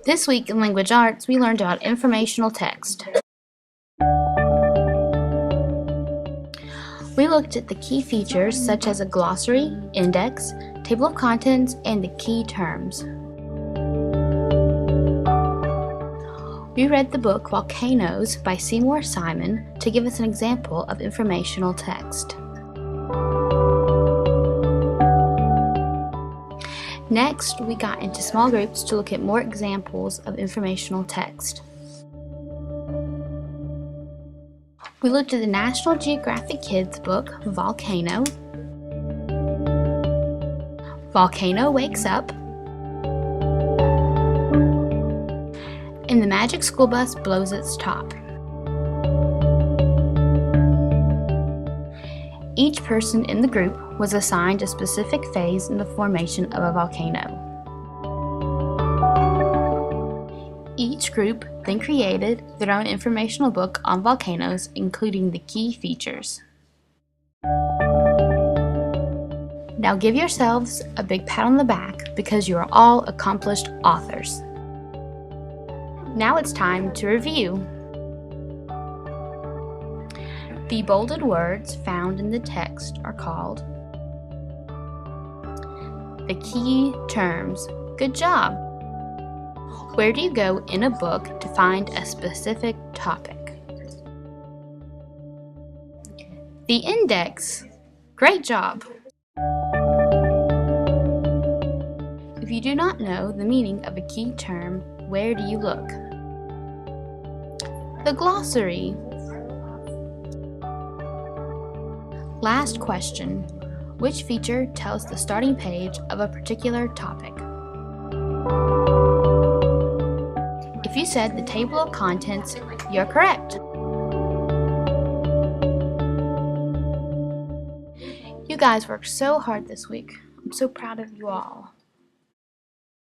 This week in Language Arts, we learned about informational text. We looked at the key features such as a glossary, index, table of contents, and the key terms. We read the book Volcanoes by Seymour Simon to give us an example of informational text. Next, we got into small groups to look at more examples of informational text. We looked at the National Geographic Kids book, Volcano. Volcano wakes up. And the magic school bus blows its top. Each person in the group was assigned a specific phase in the formation of a volcano. Each group then created their own informational book on volcanoes, including the key features. Now give yourselves a big pat on the back because you are all accomplished authors. Now it's time to review. The bolded words found in the text are called the key terms. Good job! Where do you go in a book to find a specific topic? The index. Great job! If you do not know the meaning of a key term, where do you look? The glossary. Last question. Which feature tells the starting page of a particular topic? If you said the table of contents, you're correct. You guys worked so hard this week. I'm so proud of you all.